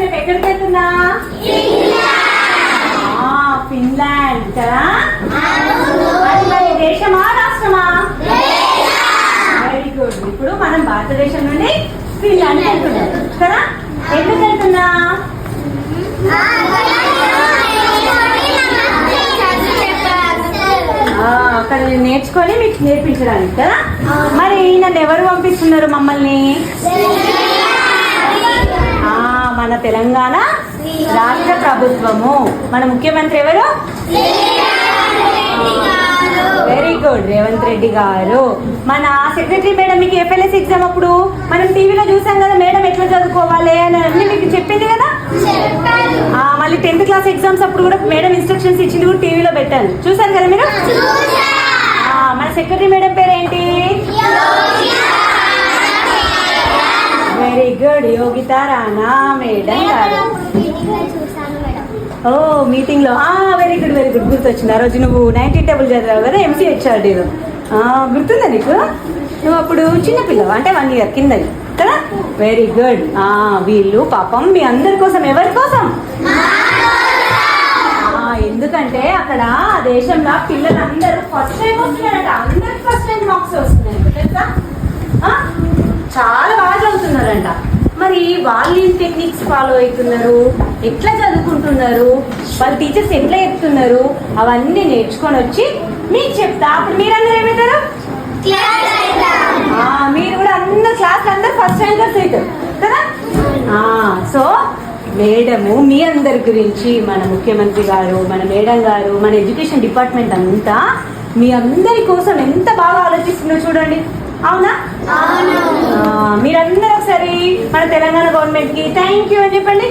రేపు ఎక్కడికి వెళ్తున్నా? ఫిన్లాండ్ కదా. అది దేశమా రాష్ట్రమా? Very good. ఇప్పుడు మనం భారతదేశం నుండి ఫిన్లాండ్ వెళ్తున్నాం కదా. ఎందుకు వెళ్తున్నా? అక్కడ నేర్చుకొని మీకు నేర్పించడానికి కదా. మరి నన్ను ఎవరు పంపిస్తున్నారు మమ్మల్ని? మన తెలంగాణ రాష్ట్ర ప్రభుత్వము. మన ముఖ్యమంత్రి ఎవరు? వెరీ గుడ్, రేవంత్ రెడ్డి గారు. మన సెక్రటరీ మేడం మీకు FLS ఎగ్జామ్ అప్పుడు మనం టీవీలో చూసాం కదా, మేడం ఎట్లా చదువుకోవాలి అని అన్ని మీకు చెప్పింది కదా. మళ్ళీ 10th క్లాస్ ఎగ్జామ్స్ అప్పుడు కూడా మేడం ఇన్స్ట్రక్షన్స్ ఇచ్చింది కూడా టీవీలో పెట్టాను, చూసారు కదా మీరు. మన సెక్రటరీ మేడం పేరేంటి? Very good, Yogita Rana madam గారు. ఓ మీటింగ్ లో వెరీ గుడ్ వెరీ గుడ్, గుర్తొచ్చింది. ఆ రోజు నువ్వు 19 టేబుల్ చదివావు కదా, MCHRDలో. గుర్తుందా నీకు? నువ్వు అప్పుడు చిన్నపిల్లవు, అంటే 1 year కిందది కదా. Very good. వీళ్ళు పాపం మీ అందరి కోసం. ఎవరి కోసం? ఎందుకంటే అక్కడ దేశంలో పిల్లలందరూ ఫస్ట్ టైం వస్తున్నారంట. అందరికి ఫస్ట్ టైం మార్క్స్ వస్తున్నాయి తెలుసా. చాలా బాగా చదువుతున్నారంట. మరి వాళ్ళు ఏం టెక్నిక్స్ ఫాలో అవుతున్నారు, ఎట్లా చదువుకుంటున్నారు, వాళ్ళ టీచర్స్ ఎట్లా చెప్తున్నారు, అవన్నీ నేర్చుకొని వచ్చి మీకు చెప్తా. అప్పుడు మీరందరూ ఏమవుతారు? మీరు కూడా అందరు క్లాస్ అందరు ఫస్ట్ ర్యాంకర్స్ అవుతారు కదా. సో మేడము మీ అందరి గురించి, మన ముఖ్యమంత్రి గారు, మన మేడం గారు, మన ఎడ్యుకేషన్ డిపార్ట్మెంట్ అంతా మీ అందరి కోసం ఎంత బాగా ఆలోచిస్తున్నారో చూడండి. అవునా? మీరందరూ ఒకసారి మన తెలంగాణ గవర్నమెంట్ కి థ్యాంక్ యూ అని చెప్పండి.